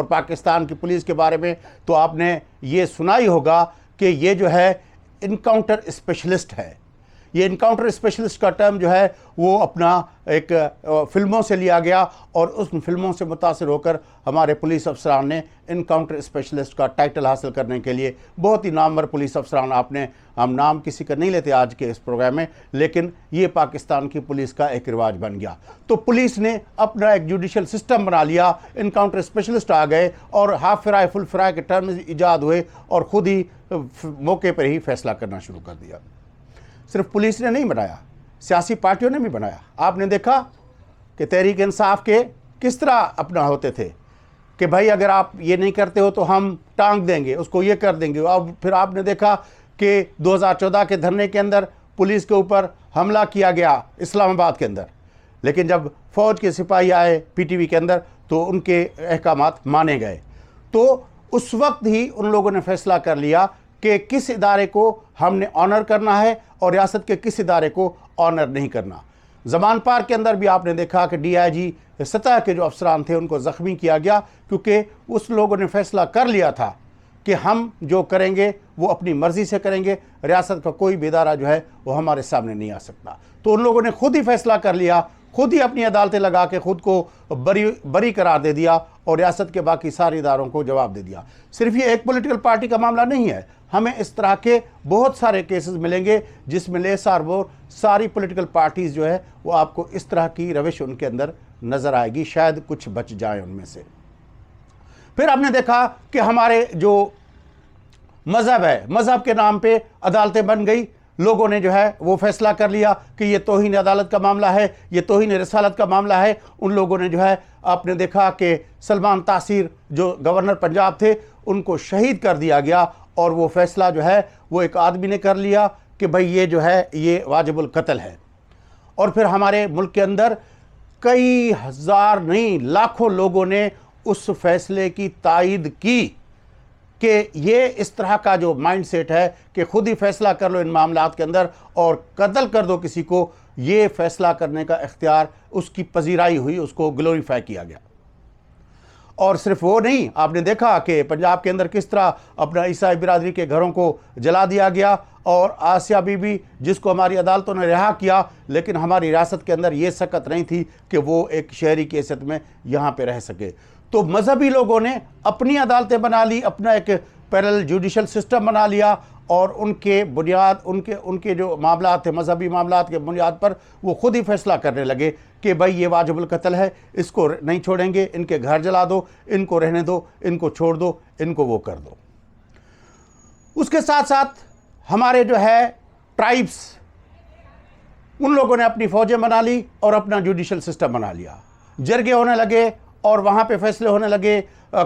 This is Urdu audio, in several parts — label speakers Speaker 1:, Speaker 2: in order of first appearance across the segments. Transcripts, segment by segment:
Speaker 1: اور پاکستان کی پولیس کے بارے میں تو آپ نے یہ سنا ہی ہوگا کہ یہ جو ہے انکاؤنٹر اسپیشلسٹ ہے. یہ انکاؤنٹر اسپیشلسٹ کا ٹرم جو ہے وہ اپنا ایک فلموں سے لیا گیا اور اس فلموں سے متاثر ہو کر ہمارے پولیس افسران نے انکاؤنٹر اسپیشلسٹ کا ٹائٹل حاصل کرنے کے لیے بہت ہی نامور پولیس افسران ہم نام کسی کا نہیں لیتے آج کے اس پروگرام میں، لیکن یہ پاکستان کی پولیس کا ایک رواج بن گیا. تو پولیس نے اپنا ایک جوڈیشل سسٹم بنا لیا، انکاؤنٹر اسپیشلسٹ آ گئے اور ہاف فرائے فل فرائے کے ٹرمز ایجاد ہوئے اور خود ہی موقع پر ہی فیصلہ کرنا شروع کر دیا. صرف پولیس نے نہیں بنایا، سیاسی پارٹیوں نے بھی بنایا. آپ نے دیکھا کہ تحریک انصاف کے کس طرح اپنا ہوتے تھے کہ بھائی اگر آپ یہ نہیں کرتے ہو تو ہم ٹانگ دیں گے، اس کو یہ کر دیں گے. اب پھر آپ نے دیکھا کہ 2014 کے دھرنے کے اندر پولیس کے اوپر حملہ کیا گیا اسلام آباد کے اندر، لیکن جب فوج کے سپاہی آئے پی ٹی وی کے اندر تو ان کے احکامات مانے گئے. تو اس وقت ہی ان لوگوں نے فیصلہ کر لیا کہ کس ادارے کو ہم نے آنر کرنا ہے اور ریاست کے کس ادارے کو آنر نہیں کرنا. زمان پارک کے اندر بھی آپ نے دیکھا کہ ڈی آئی جی سطح کے جو افسران تھے ان کو زخمی کیا گیا، کیونکہ اس لوگوں نے فیصلہ کر لیا تھا کہ ہم جو کریں گے وہ اپنی مرضی سے کریں گے، ریاست کا کوئی بھی ادارہ جو ہے وہ ہمارے سامنے نہیں آ سکتا. تو ان لوگوں نے خود ہی فیصلہ کر لیا، خود ہی اپنی عدالتیں لگا کے خود کو بری قرار دے دیا اور ریاست کے باقی سارے اداروں کو جواب دے دیا. صرف یہ ایک پولیٹیکل پارٹی کا معاملہ نہیں ہے، ہمیں اس طرح کے بہت سارے کیسز ملیں گے جس میں ساری پولیٹیکل پارٹیز جو ہے وہ آپ کو اس طرح کی روش ان کے اندر نظر آئے گی، شاید کچھ بچ جائیں ان میں سے. پھر آپ نے دیکھا کہ ہمارے جو مذہب ہے، مذہب کے نام پہ عدالتیں بن گئی. لوگوں نے جو ہے وہ فیصلہ کر لیا کہ یہ توہین عدالت کا معاملہ ہے، یہ توہین رسالت کا معاملہ ہے. ان لوگوں نے جو ہے آپ نے دیکھا کہ سلمان تاثیر جو گورنر پنجاب تھے ان کو شہید کر دیا گیا، اور وہ فیصلہ جو ہے وہ ایک آدمی نے کر لیا کہ بھئی یہ جو ہے یہ واجب القتل ہے. اور پھر ہمارے ملک کے اندر کئی ہزار نہیں لاکھوں لوگوں نے اس فیصلے کی تائید کی کہ یہ اس طرح کا جو مائنڈ سیٹ ہے کہ خود ہی فیصلہ کر لو ان معاملات کے اندر اور قتل کر دو کسی کو، یہ فیصلہ کرنے کا اختیار اس کی پذیرائی ہوئی، اس کو گلوریفائی کیا گیا. اور صرف وہ نہیں، آپ نے دیکھا کہ پنجاب کے اندر کس طرح اپنا عیسائی برادری کے گھروں کو جلا دیا گیا، اور آسیہ بی بی جس کو ہماری عدالتوں نے رہا کیا، لیکن ہماری ریاست کے اندر یہ سکت نہیں تھی کہ وہ ایک شہری کی حیثیت میں یہاں پہ رہ سکے. تو مذہبی لوگوں نے اپنی عدالتیں بنا لی، اپنا ایک پیرل جوڈیشل سسٹم بنا لیا، اور ان کے بنیاد ان کے جو معاملات تھے مذہبی معاملات کے بنیاد پر وہ خود ہی فیصلہ کرنے لگے کہ بھائی یہ واجب القتل ہے، اس کو نہیں چھوڑیں گے، ان کے گھر جلا دو، ان کو رہنے دو، ان کو چھوڑ دو، ان کو وہ کر دو. اس کے ساتھ ساتھ ہمارے جو ہے ٹرائبس، ان لوگوں نے اپنی فوجیں بنا لی اور اپنا جوڈیشل سسٹم بنا لیا. جرگے ہونے لگے اور وہاں پہ فیصلے ہونے لگے،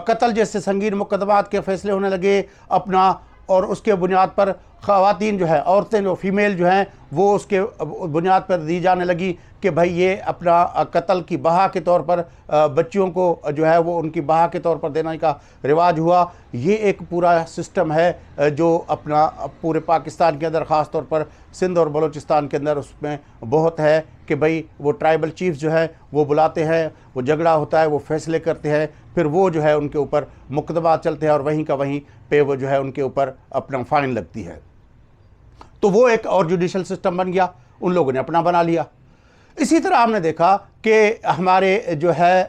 Speaker 1: قتل جیسے سنگین مقدمات کے فیصلے ہونے لگے اپنا، اور اس کے بنیاد پر خواتین جو ہے، عورتیں جو فیمیل جو ہیں وہ اس کے بنیاد پر دی جانے لگی کہ بھائی یہ اپنا قتل کی بہا کے طور پر بچیوں کو جو ہے وہ ان کی بہا کے طور پر دینے کا رواج ہوا. یہ ایک پورا سسٹم ہے جو اپنا پورے پاکستان کے اندر، خاص طور پر سندھ اور بلوچستان کے اندر اس میں بہت ہے کہ بھئی وہ ٹرائبل چیف جو ہے وہ بلاتے ہیں، وہ جھگڑا ہوتا ہے، وہ فیصلے کرتے ہیں، پھر وہ جو ہے ان کے اوپر مقدمات چلتے ہیں اور وہیں کا وہیں پہ وہ جو ہے ان کے اوپر اپنا فائن لگتی ہے. تو وہ ایک اور جوڈیشل سسٹم بن گیا، ان لوگوں نے اپنا بنا لیا. اسی طرح ہم نے دیکھا کہ ہمارے جو ہے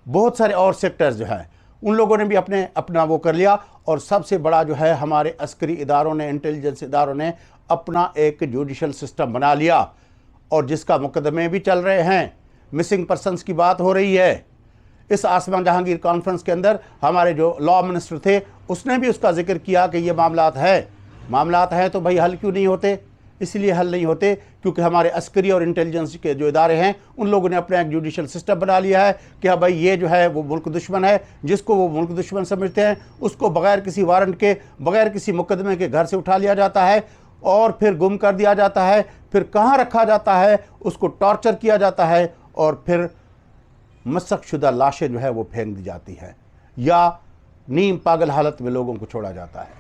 Speaker 1: بہت سارے اور سیکٹرز جو ہیں ان لوگوں نے بھی اپنا وہ کر لیا. اور سب سے بڑا جو ہے ہمارے عسکری اداروں نے، انٹیلیجنس اداروں نے اپنا ایک جوڈیشل سسٹم بنا لیا، اور جس کا مقدمے بھی چل رہے ہیں. مسنگ پرسنز کی بات ہو رہی ہے. اس آسمان جہانگیر کانفرنس کے اندر ہمارے جو لا منسٹر تھے اس نے بھی اس کا ذکر کیا کہ یہ معاملات ہیں تو بھائی حل کیوں نہیں ہوتے؟ اس لیے حل نہیں ہوتے کیونکہ ہمارے عسکری اور انٹیلیجنس کے جو ادارے ہیں ان لوگوں نے اپنا ایک جوڈیشل سسٹم بنا لیا ہے کہ ہاں بھائی یہ جو ہے وہ ملک دشمن ہے، جس کو وہ ملک دشمن سمجھتے ہیں اس کو بغیر کسی وارنٹ کے، بغیر کسی مقدمے کے گھر سے اٹھا لیا جاتا ہے اور پھر گم کر دیا جاتا ہے، پھر کہاں رکھا جاتا ہے، اس کو ٹارچر کیا جاتا ہے، اور پھر مسخ شدہ لاشیں جو ہے وہ پھینک دی جاتی ہیں، یا نیم پاگل حالت میں لوگوں کو چھوڑا جاتا ہے.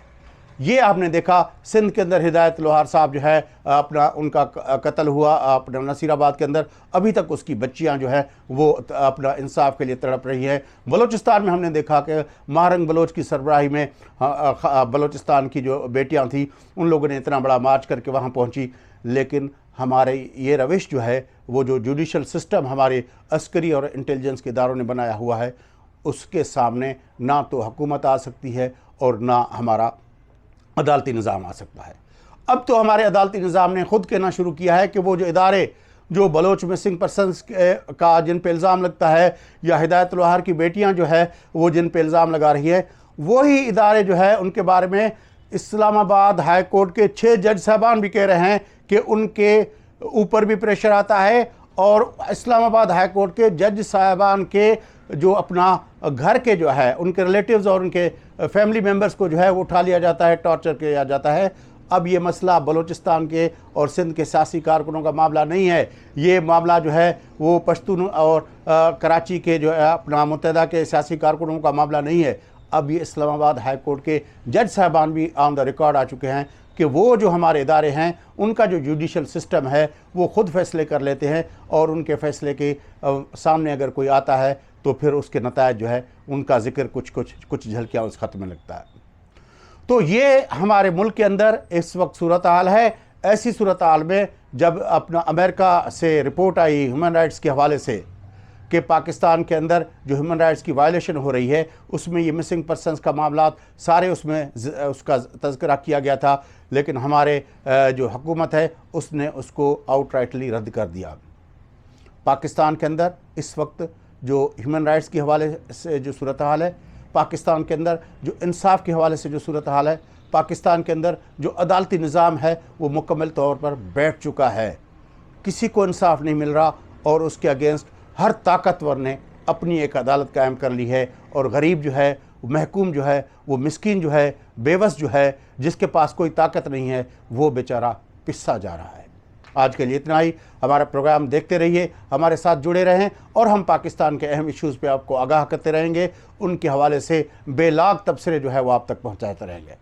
Speaker 1: یہ آپ نے دیکھا سندھ کے اندر ہدایت لوہار صاحب جو ہے اپنا ان کا قتل ہوا اپنا نصیر آباد کے اندر، ابھی تک اس کی بچیاں جو ہے وہ اپنا انصاف کے لیے تڑپ رہی ہیں۔ بلوچستان میں ہم نے دیکھا کہ مہرنگ بلوچ کی سربراہی میں بلوچستان کی جو بیٹیاں تھیں ان لوگوں نے اتنا بڑا مارچ کر کے وہاں پہنچی، لیکن ہمارے یہ روش جو ہے وہ جو جوڈیشل سسٹم ہمارے عسکری اور انٹیلیجنس کے اداروں نے بنایا ہوا ہے، اس کے سامنے نہ تو حکومت آ سکتی ہے اور نہ ہمارا عدالتی نظام آ سکتا ہے۔ اب تو ہمارے عدالتی نظام نے خود کہنا شروع کیا ہے کہ وہ جو ادارے جو بلوچ مسنگ پرسنز کا جن پہ الزام لگتا ہے، یا ہدایت لوہار کی بیٹیاں جو ہے وہ جن پہ الزام لگا رہی ہے، وہی ادارے جو ہے ان کے بارے میں اسلام آباد ہائی کورٹ کے 6 جج صاحبان بھی کہہ رہے ہیں کہ ان کے اوپر بھی پریشر آتا ہے، اور اسلام آباد ہائی کورٹ کے جج صاحبان کے جو اپنا گھر کے جو ہے ان کے ریلیٹیوز اور ان کے فیملی ممبرز کو جو ہے وہ اٹھا لیا جاتا ہے، ٹارچر کیا جاتا ہے۔ اب یہ مسئلہ بلوچستان کے اور سندھ کے سیاسی کارکنوں کا معاملہ نہیں ہے، یہ معاملہ جو ہے وہ پشتون اور کراچی کے جو ہے اپنا متحدہ کے سیاسی کارکنوں کا معاملہ نہیں ہے۔ اب یہ اسلام آباد ہائی کورٹ کے جج صاحبان بھی آن دا ریکارڈ آ چکے ہیں کہ وہ جو ہمارے ادارے ہیں ان کا جو جوڈیشل سسٹم ہے وہ خود فیصلے کر لیتے ہیں، اور ان کے فیصلے کے سامنے اگر کوئی آتا ہے تو پھر اس کے نتائج جو ہے ان کا ذکر کچھ جھلکیاں اس خط میں لگتا ہے۔ تو یہ ہمارے ملک کے اندر اس وقت صورتحال ہے۔ ایسی صورتحال میں جب اپنا امریکہ سے رپورٹ آئی ہیومن رائٹس کے حوالے سے کہ پاکستان کے اندر جو ہیومن رائٹس کی وائلیشن ہو رہی ہے، اس میں یہ مسنگ پرسنز کا معاملات سارے اس میں اس کا تذکرہ کیا گیا تھا، لیکن ہمارے جو حکومت ہے اس نے اس کو آؤٹ رائٹلی رد کر دیا۔ پاکستان کے اندر اس وقت جو ہیومن رائٹس کے حوالے سے جو صورتحال ہے، پاکستان کے اندر جو انصاف کے حوالے سے جو صورتحال ہے، پاکستان کے اندر جو عدالتی نظام ہے وہ مکمل طور پر بیٹھ چکا ہے۔ کسی کو انصاف نہیں مل رہا، اور اس کے اگینسٹ ہر طاقتور نے اپنی ایک عدالت قائم کر لی ہے، اور غریب جو ہے، محکوم جو ہے، وہ مسکین جو ہے، بے بس جو ہے، جس کے پاس کوئی طاقت نہیں ہے، وہ بیچارہ پسا جا رہا ہے۔ آج کے لیے اتنا ہی۔ ہمارا پروگرام دیکھتے رہیے، ہمارے ساتھ جڑے رہیں، اور ہم پاکستان کے اہم ایشوز پہ آپ کو آگاہ کرتے رہیں گے، ان کے حوالے سے بے لاگ تبصرے جو ہے وہ آپ تک پہنچاتے رہیں گے۔